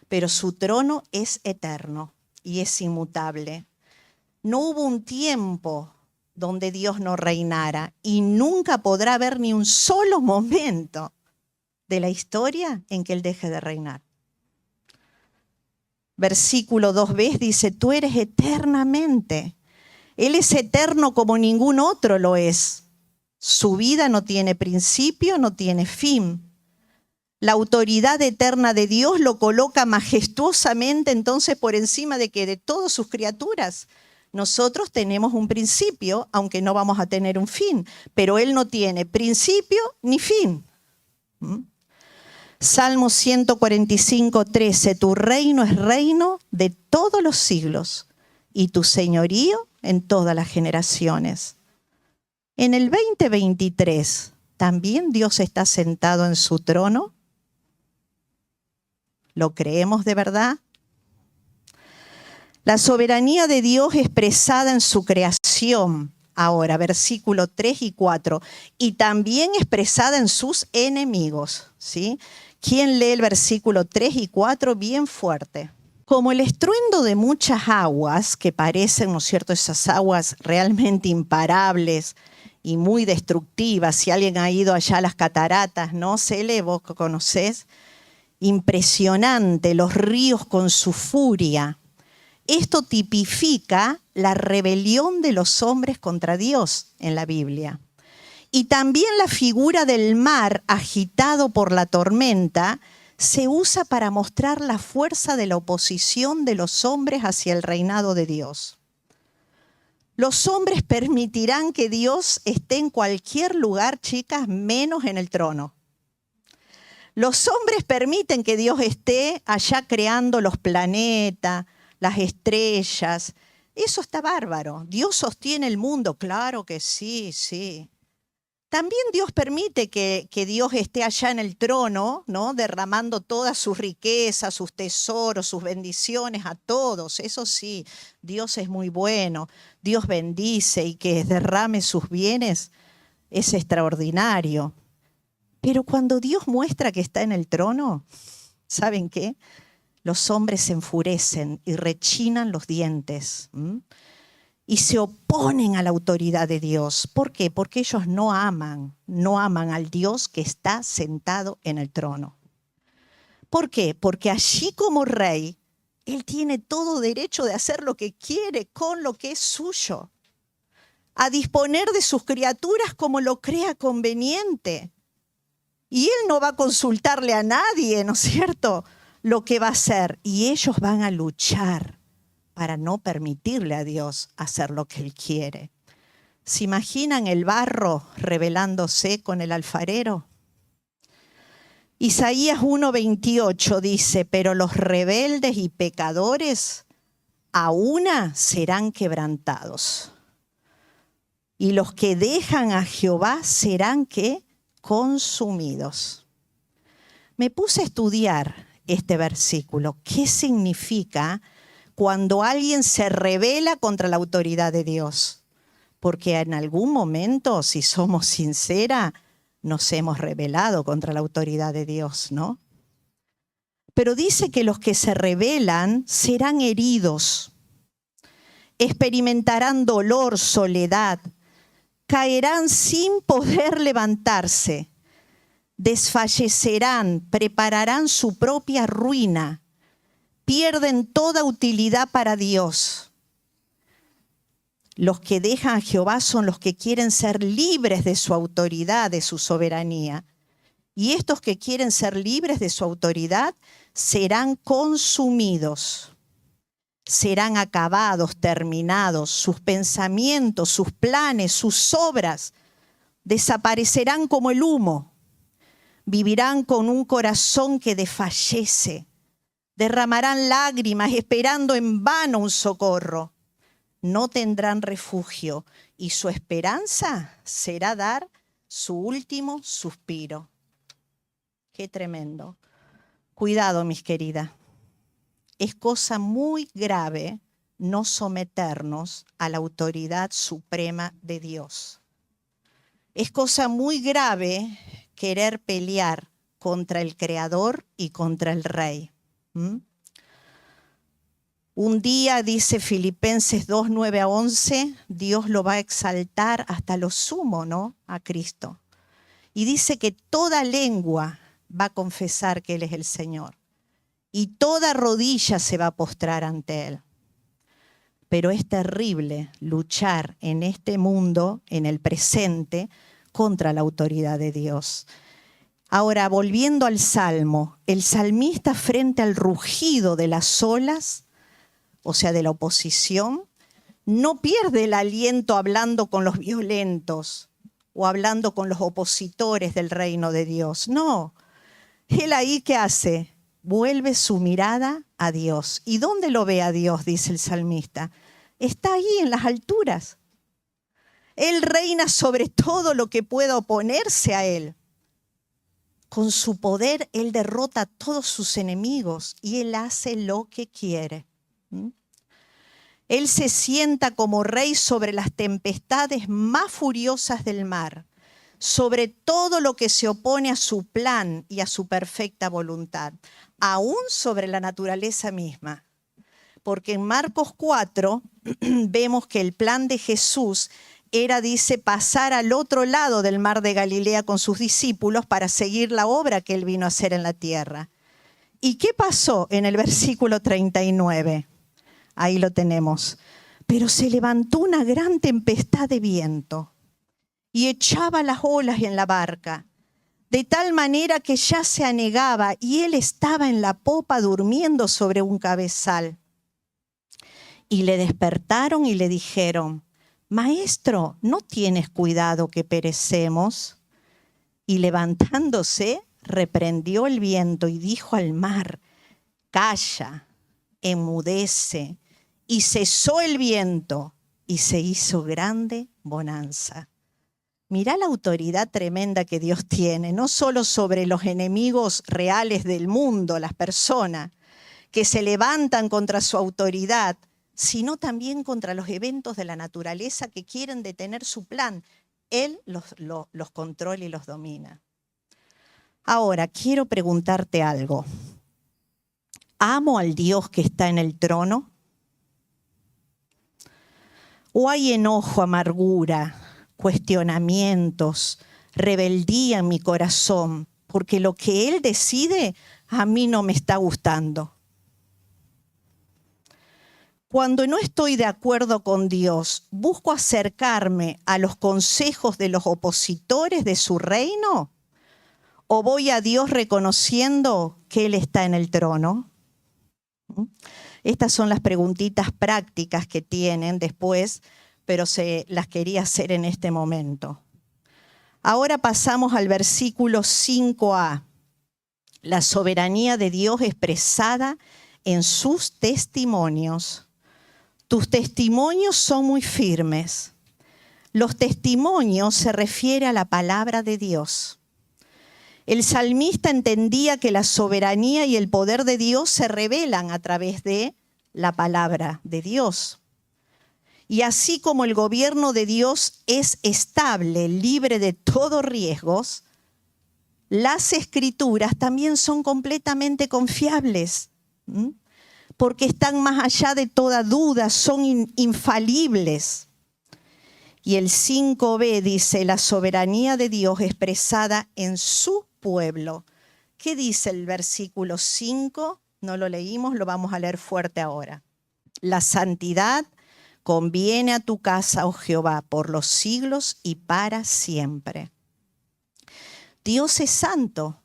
pero su trono es eterno y es inmutable. No hubo un tiempo donde Dios no reinara y nunca podrá haber ni un solo momento de la historia en que Él deje de reinar. Versículo 2b dice, tú eres eternamente. Él es eterno como ningún otro lo es. Su vida no tiene principio, no tiene fin. La autoridad eterna de Dios lo coloca majestuosamente entonces por encima de que de todas sus criaturas. Nosotros tenemos un principio, aunque no vamos a tener un fin, pero Él no tiene principio ni fin. Salmo 145:13, tu reino es reino de todos los siglos y tu señorío en todas las generaciones. En el 2023, ¿también Dios está sentado en su trono? ¿Lo creemos de verdad? La soberanía de Dios expresada en su creación, ahora versículo 3 y 4, y también expresada en sus enemigos, ¿sí? ¿Quién lee el versículo 3 y 4 bien fuerte? Como el estruendo de muchas aguas, que parecen, ¿no es cierto?, esas aguas realmente imparables y muy destructivas. Si alguien ha ido allá a las cataratas, ¿no? Cele, vos conocés. Impresionante, los ríos con su furia. Esto tipifica la rebelión de los hombres contra Dios en la Biblia. Y también la figura del mar agitado por la tormenta se usa para mostrar la fuerza de la oposición de los hombres hacia el reinado de Dios. Los hombres permitirán que Dios esté en cualquier lugar, chicas, menos en el trono. Los hombres permiten que Dios esté allá creando los planetas, las estrellas. Eso está bárbaro. Dios sostiene el mundo, claro que sí, sí. También Dios permite que Dios esté allá en el trono, ¿no? Derramando todas sus riquezas, sus tesoros, sus bendiciones a todos. Eso sí, Dios es muy bueno. Dios bendice y que derrame sus bienes es extraordinario. Pero cuando Dios muestra que está en el trono, ¿saben qué? Los hombres se enfurecen y rechinan los dientes. Y se oponen a la autoridad de Dios. ¿Por qué? Porque ellos no aman al Dios que está sentado en el trono. ¿Por qué? Porque allí como rey, Él tiene todo derecho de hacer lo que quiere con lo que es suyo, a disponer de sus criaturas como lo crea conveniente. Y Él no va a consultarle a nadie, ¿no es cierto?, lo que va a hacer. Y ellos van a luchar para no permitirle a Dios hacer lo que Él quiere. ¿Se imaginan el barro rebelándose con el alfarero? Isaías 1:28 dice, pero los rebeldes y pecadores a una serán quebrantados. Y los que dejan a Jehová serán, ¿qué? Consumidos. Me puse a estudiar este versículo. ¿Qué significa cuando alguien se rebela contra la autoridad de Dios? Porque en algún momento, si somos sinceras, nos hemos rebelado contra la autoridad de Dios, ¿no? Pero dice que los que se rebelan serán heridos, experimentarán dolor, soledad, caerán sin poder levantarse, desfallecerán, prepararán su propia ruina, pierden toda utilidad para Dios. Los que dejan a Jehová son los que quieren ser libres de su autoridad, de su soberanía. Y estos que quieren ser libres de su autoridad serán consumidos, serán acabados, terminados. Sus pensamientos, sus planes, sus obras desaparecerán como el humo. Vivirán con un corazón que desfallece. Derramarán lágrimas esperando en vano un socorro. No tendrán refugio y su esperanza será dar su último suspiro. Qué tremendo. Cuidado, mis queridas. Es cosa muy grave no someternos a la autoridad suprema de Dios. Es cosa muy grave querer pelear contra el Creador y contra el Rey. Un día, dice Filipenses 2, 9 a 11, Dios lo va a exaltar hasta lo sumo, ¿no? A Cristo. Y dice que toda lengua va a confesar que Él es el Señor. Y toda rodilla se va a postrar ante Él. Pero es terrible luchar en este mundo, en el presente, contra la autoridad de Dios. Ahora, volviendo al Salmo, el salmista frente al rugido de las olas, o sea, de la oposición, no pierde el aliento hablando con los violentos o hablando con los opositores del reino de Dios. No, él ahí ¿qué hace? Vuelve su mirada a Dios. ¿Y dónde lo ve a Dios? Dice el salmista. Está ahí en las alturas. Él reina sobre todo lo que pueda oponerse a Él. Con su poder, Él derrota a todos sus enemigos y Él hace lo que quiere. Él se sienta como rey sobre las tempestades más furiosas del mar, sobre todo lo que se opone a su plan y a su perfecta voluntad, aún sobre la naturaleza misma. Porque en Marcos 4 vemos que el plan de Jesús era, dice, pasar al otro lado del mar de Galilea con sus discípulos para seguir la obra que Él vino a hacer en la tierra. ¿Y qué pasó en el versículo 39? Ahí lo tenemos. Pero se levantó una gran tempestad de viento y echaba las olas en la barca, de tal manera que ya se anegaba y Él estaba en la popa durmiendo sobre un cabezal. Y le despertaron y le dijeron: Maestro, ¿no tienes cuidado que perecemos? Y levantándose, reprendió el viento y dijo al mar: Calla, enmudece. Y cesó el viento y se hizo grande bonanza. Mirá la autoridad tremenda que Dios tiene, no solo sobre los enemigos reales del mundo, las personas que se levantan contra su autoridad, sino también contra los eventos de la naturaleza que quieren detener su plan. Él los controla y los domina. Ahora, quiero preguntarte algo. ¿Amo al Dios que está en el trono? ¿O hay enojo, amargura, cuestionamientos, rebeldía en mi corazón? Porque lo que Él decide a mí no me está gustando. Cuando no estoy de acuerdo con Dios, ¿busco acercarme a los consejos de los opositores de su reino? ¿O voy a Dios reconociendo que Él está en el trono? Estas son las preguntitas prácticas que tienen después, pero se las quería hacer en este momento. Ahora pasamos al versículo 5a. La soberanía de Dios expresada en sus testimonios. Tus testimonios son muy firmes. Los testimonios se refiere a la palabra de Dios. El salmista entendía que la soberanía y el poder de Dios se revelan a través de la palabra de Dios. Y así como el gobierno de Dios es estable, libre de todos riesgos, las escrituras también son completamente confiables, porque están más allá de toda duda, son infalibles. Y el 5b dice: la soberanía de Dios expresada en su pueblo. ¿Qué dice el versículo 5? No lo leímos, lo vamos a leer fuerte ahora. La santidad conviene a tu casa, oh Jehová, por los siglos y para siempre. Dios es santo,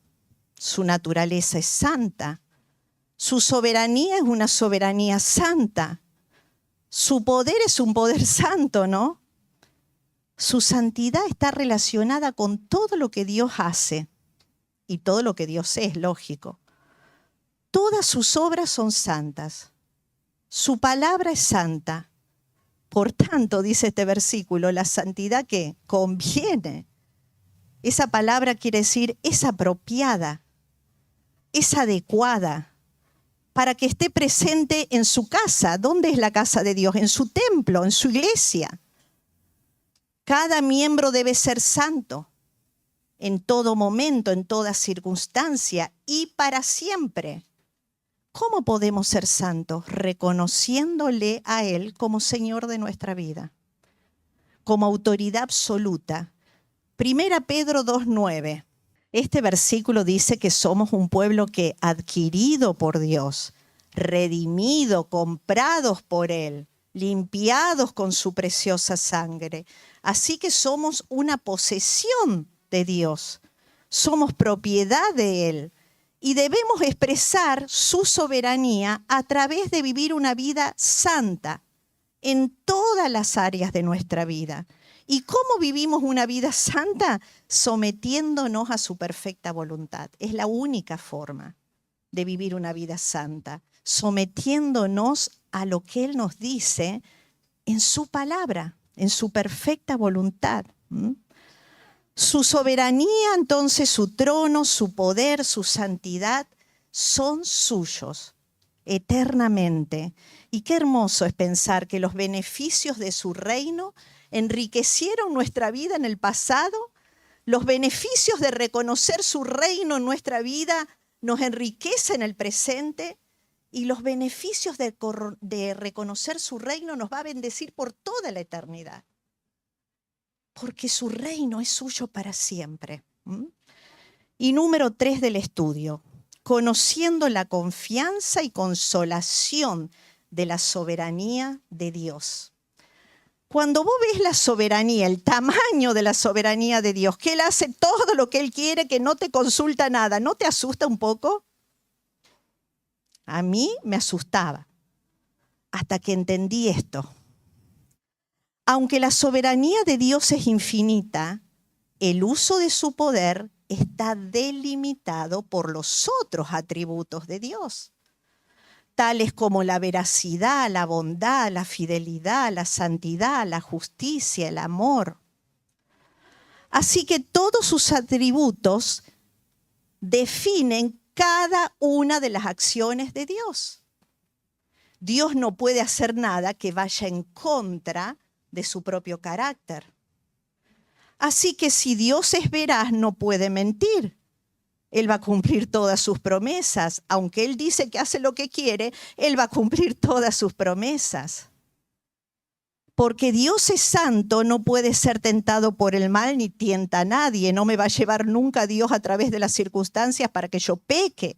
su naturaleza es santa, su soberanía es una soberanía santa, su poder es un poder santo, ¿no? Su santidad está relacionada con todo lo que Dios hace y todo lo que Dios es, lógico. Todas sus obras son santas. Su palabra es santa. Por tanto, dice este versículo, la santidad que conviene. Esa palabra quiere decir es apropiada, es adecuada, para que esté presente en su casa. ¿Dónde es la casa de Dios? En su templo, en su iglesia. Cada miembro debe ser santo en todo momento, en toda circunstancia y para siempre, ¿Cómo podemos ser santos? Reconociéndole a Él como Señor de nuestra vida, como autoridad absoluta. 1 Pedro 2:9. Este versículo dice que somos un pueblo que adquirido por Dios, redimido, comprados por Él, limpiados con su preciosa sangre. Así que somos una posesión de Dios, somos propiedad de Él y debemos expresar su soberanía a través de vivir una vida santa en todas las áreas de nuestra vida. ¿Y cómo vivimos una vida santa? Sometiéndonos a su perfecta voluntad. Es la única forma de vivir una vida santa, sometiéndonos a lo que Él nos dice en su palabra, en su perfecta voluntad. Su soberanía, entonces, su trono, su poder, su santidad, son suyos eternamente. Y qué hermoso es pensar que los beneficios de su reino enriquecieron nuestra vida en el pasado. Los beneficios de reconocer su reino en nuestra vida nos enriquecen en el presente. Y los beneficios de reconocer su reino nos va a bendecir por toda la eternidad. Porque su reino es suyo para siempre. Y número 3 del estudio, conociendo la confianza y consolación de la soberanía de Dios. Cuando vos ves la soberanía, el tamaño de la soberanía de Dios, que Él hace todo lo que Él quiere, que no te consulta nada, ¿no te asusta un poco? A mí me asustaba, hasta que entendí esto. Aunque la soberanía de Dios es infinita, el uso de su poder está delimitado por los otros atributos de Dios, tales como la veracidad, la bondad, la fidelidad, la santidad, la justicia, el amor. Así que todos sus atributos definen cada una de las acciones de Dios. Dios no puede hacer nada que vaya en contra de su propio carácter. Así que si Dios es veraz, no puede mentir. Él va a cumplir todas sus promesas. Aunque Él dice que hace lo que quiere, Él va a cumplir todas sus promesas. Porque Dios es santo, no puede ser tentado por el mal ni tienta a nadie. No me va a llevar nunca Dios a través de las circunstancias para que yo peque,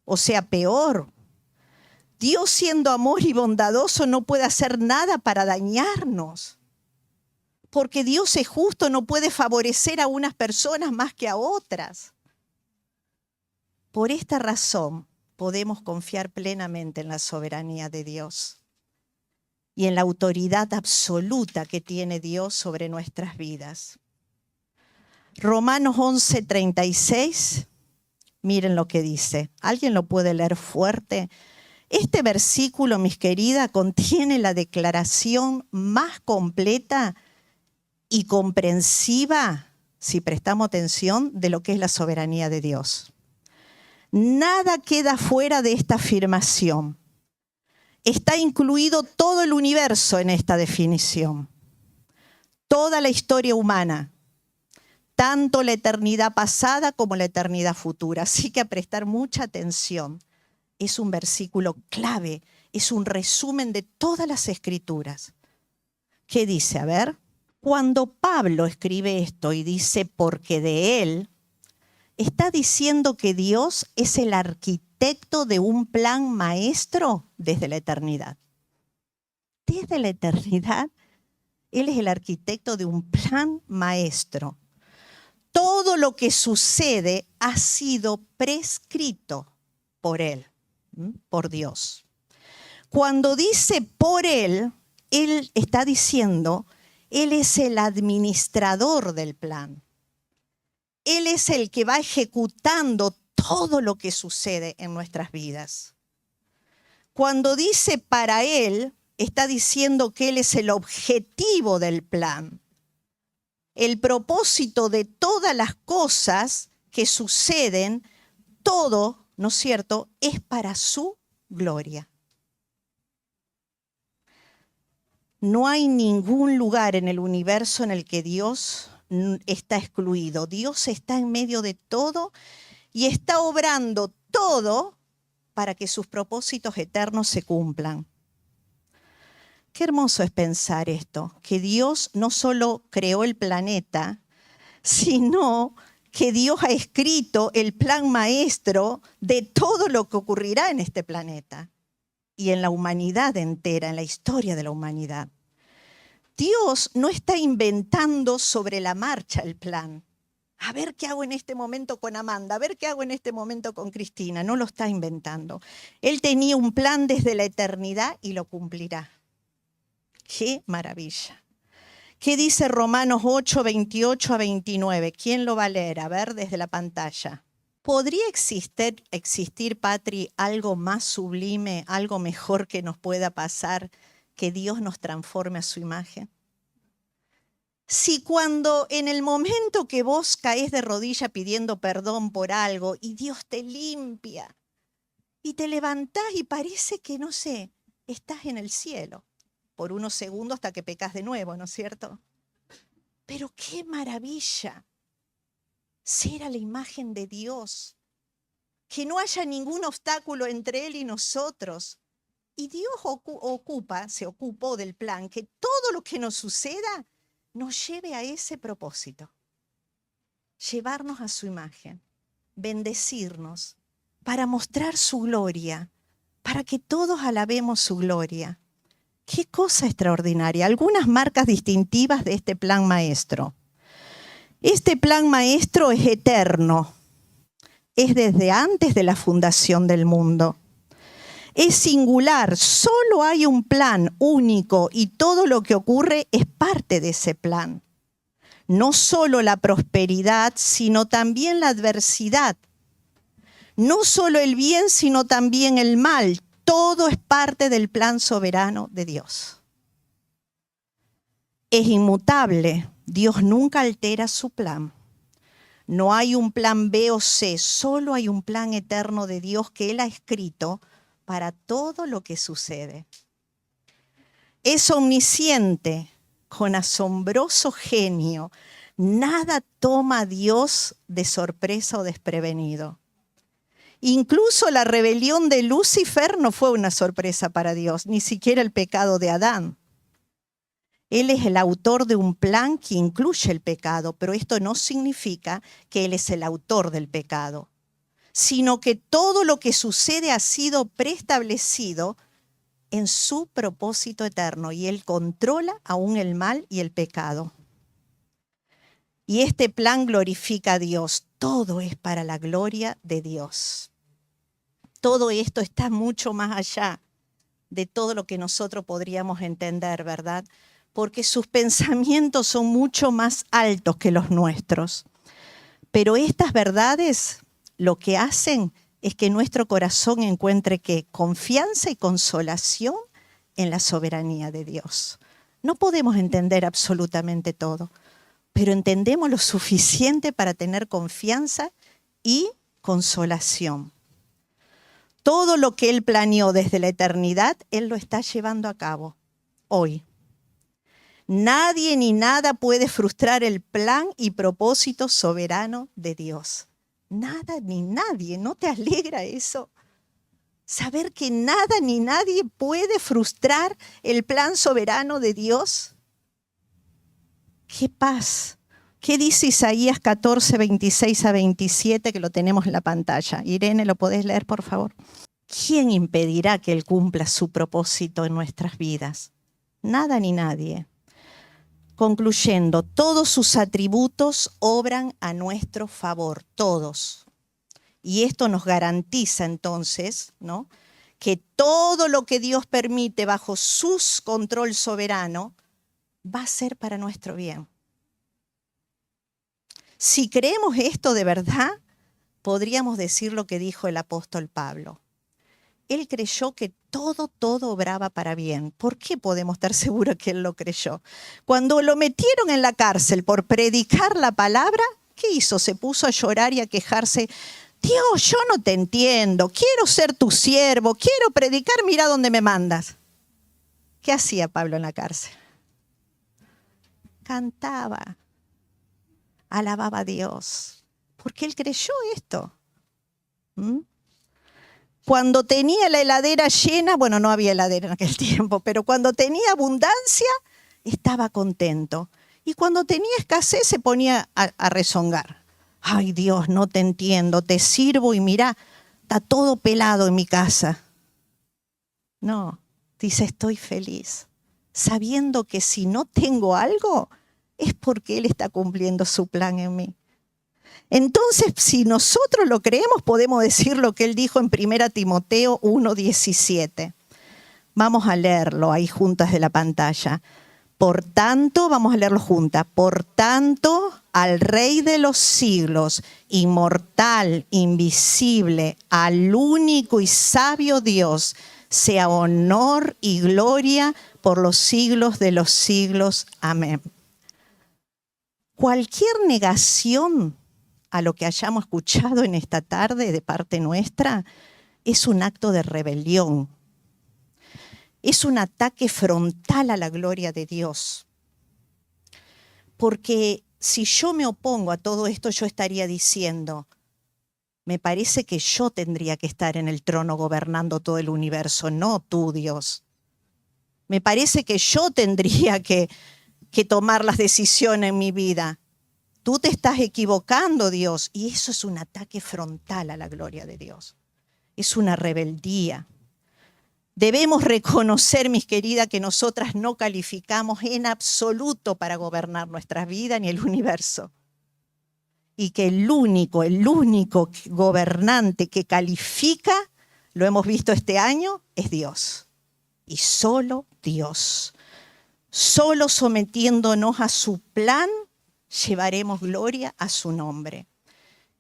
o sea, peor. Dios, siendo amor y bondadoso, no puede hacer nada para dañarnos. Porque Dios es justo, no puede favorecer a unas personas más que a otras. Por esta razón, podemos confiar plenamente en la soberanía de Dios y en la autoridad absoluta que tiene Dios sobre nuestras vidas. Romanos 11:36, miren lo que dice. ¿Alguien lo puede leer fuerte? Este versículo, mis queridas, contiene la declaración más completa y comprensiva, si prestamos atención, de lo que es la soberanía de Dios. Nada queda fuera de esta afirmación. Está incluido todo el universo en esta definición. Toda la historia humana, tanto la eternidad pasada como la eternidad futura. Así que a prestar mucha atención. Es un versículo clave, es un resumen de todas las escrituras. ¿Qué dice? A ver, cuando Pablo escribe esto y dice porque de Él, está diciendo que Dios es el arquitecto de un plan maestro desde la eternidad. Desde la eternidad, Él es el arquitecto de un plan maestro. Todo lo que sucede ha sido prescrito por Él. Por Dios. Cuando dice por Él, Él está diciendo, Él es el administrador del plan. Él es el que va ejecutando todo lo que sucede en nuestras vidas. Cuando dice para Él, está diciendo que Él es el objetivo del plan. El propósito de todas las cosas que suceden, todo, ¿no es cierto?, es para su gloria. No hay ningún lugar en el universo en el que Dios está excluido. Dios está en medio de todo y está obrando todo para que sus propósitos eternos se cumplan. Qué hermoso es pensar esto, que Dios no solo creó el planeta, sino que Dios ha escrito el plan maestro de todo lo que ocurrirá en este planeta y en la humanidad entera, en la historia de la humanidad. Dios no está inventando sobre la marcha el plan. A ver qué hago en este momento con Amanda, a ver qué hago en este momento con Cristina. No lo está inventando. Él tenía un plan desde la eternidad y lo cumplirá. ¡Qué maravilla! ¿Qué dice Romanos 8, 28 a 29? ¿Quién lo va a leer? A ver, desde la pantalla. ¿Podría existir, Patri, algo más sublime, algo mejor que nos pueda pasar, que Dios nos transforme a su imagen? Si cuando en el momento que vos caes de rodilla pidiendo perdón por algo y Dios te limpia y te levantás y parece que, no sé, estás en el cielo por unos segundos hasta que pecas de nuevo, ¿no es cierto? Pero qué maravilla ser a la imagen de Dios, que no haya ningún obstáculo entre Él y nosotros. Y Dios se ocupó del plan, que todo lo que nos suceda nos lleve a ese propósito. Llevarnos a su imagen, bendecirnos, para mostrar su gloria, para que todos alabemos su gloria. ¡Qué cosa extraordinaria! Algunas marcas distintivas de este plan maestro. Este plan maestro es eterno, es desde antes de la fundación del mundo. Es singular, solo hay un plan único y todo lo que ocurre es parte de ese plan. No solo la prosperidad, sino también la adversidad. No solo el bien, sino también el mal. Todo es parte del plan soberano de Dios. Es inmutable. Dios nunca altera su plan. No hay un plan B o C, solo hay un plan eterno de Dios que Él ha escrito para todo lo que sucede. Es omnisciente, con asombroso genio. Nada toma a Dios de sorpresa o desprevenido. Incluso la rebelión de Lucifer no fue una sorpresa para Dios, ni siquiera el pecado de Adán. Él es el autor de un plan que incluye el pecado, pero esto no significa que Él es el autor del pecado, sino que todo lo que sucede ha sido preestablecido en su propósito eterno y Él controla aún el mal y el pecado. Y este plan glorifica a Dios. Todo es para la gloria de Dios. Todo esto está mucho más allá de todo lo que nosotros podríamos entender, ¿verdad? Porque sus pensamientos son mucho más altos que los nuestros. Pero estas verdades lo que hacen es que nuestro corazón encuentre ¿qué? Confianza y consolación en la soberanía de Dios. No podemos entender absolutamente todo, pero entendemos lo suficiente para tener confianza y consolación. Todo lo que Él planeó desde la eternidad, Él lo está llevando a cabo hoy. Nadie ni nada puede frustrar el plan y propósito soberano de Dios. Nada ni nadie. ¿No te alegra eso? Saber que nada ni nadie puede frustrar el plan soberano de Dios. ¡Qué paz! ¿Qué dice Isaías 14, 26 a 27, que lo tenemos en la pantalla? Irene, ¿lo podés leer, por favor? ¿Quién impedirá que Él cumpla su propósito en nuestras vidas? Nada ni nadie. Concluyendo, todos sus atributos obran a nuestro favor, todos. Y esto nos garantiza entonces, ¿no?, que todo lo que Dios permite bajo su control soberano va a ser para nuestro bien. Si creemos esto de verdad, podríamos decir lo que dijo el apóstol Pablo. Él creyó que todo obraba para bien. ¿Por qué podemos estar seguros que él lo creyó? Cuando lo metieron en la cárcel por predicar la palabra, ¿qué hizo? Se puso a llorar y a quejarse. Dios, yo no te entiendo, quiero ser tu siervo, quiero predicar, mira dónde me mandas. ¿Qué hacía Pablo en la cárcel? Cantaba, alababa a Dios, porque él creyó esto. Cuando tenía la heladera llena, bueno, no había heladera en aquel tiempo, pero cuando tenía abundancia, estaba contento. Y cuando tenía escasez, se ponía a rezongar. Ay, Dios, no te entiendo, te sirvo y mirá, está todo pelado en mi casa. No, dice, estoy feliz, sabiendo que si no tengo algo, es porque Él está cumpliendo su plan en mí. Entonces, si nosotros lo creemos, podemos decir lo que Él dijo en 1 Timoteo 1:17. Vamos a leerlo ahí juntas de la pantalla. Por tanto, vamos a leerlo juntas. Por tanto, al Rey de los siglos, inmortal, invisible, al único y sabio Dios, sea honor y gloria por los siglos de los siglos. Amén. Cualquier negación a lo que hayamos escuchado en esta tarde de parte nuestra es un acto de rebelión. Es un ataque frontal a la gloria de Dios. Porque si yo me opongo a todo esto, yo estaría diciendo, me parece que yo tendría que estar en el trono gobernando todo el universo, no tú, Dios. Me parece que yo tendría que tomar las decisiones en mi vida. Tú te estás equivocando, Dios. Y eso es un ataque frontal a la gloria de Dios. Es una rebeldía. Debemos reconocer, mis queridas, que nosotras no calificamos en absoluto para gobernar nuestra vida ni el universo. Y que el único gobernante que califica, lo hemos visto este año, es Dios. Y solo Dios. Solo sometiéndonos a su plan, llevaremos gloria a su nombre.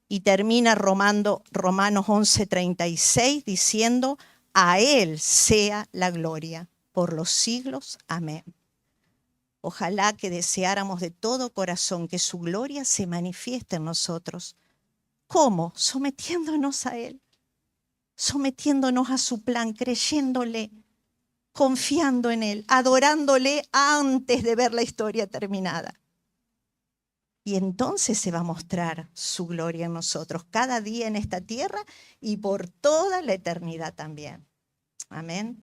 Y termina Romanos 11:36 diciendo, a Él sea la gloria por los siglos. Amén. Ojalá que deseáramos de todo corazón que su gloria se manifieste en nosotros. ¿Cómo? Sometiéndonos a Él, sometiéndonos a su plan, creyéndole, confiando en Él, adorándole antes de ver la historia terminada. Y entonces se va a mostrar su gloria en nosotros, cada día en esta tierra y por toda la eternidad también. Amén.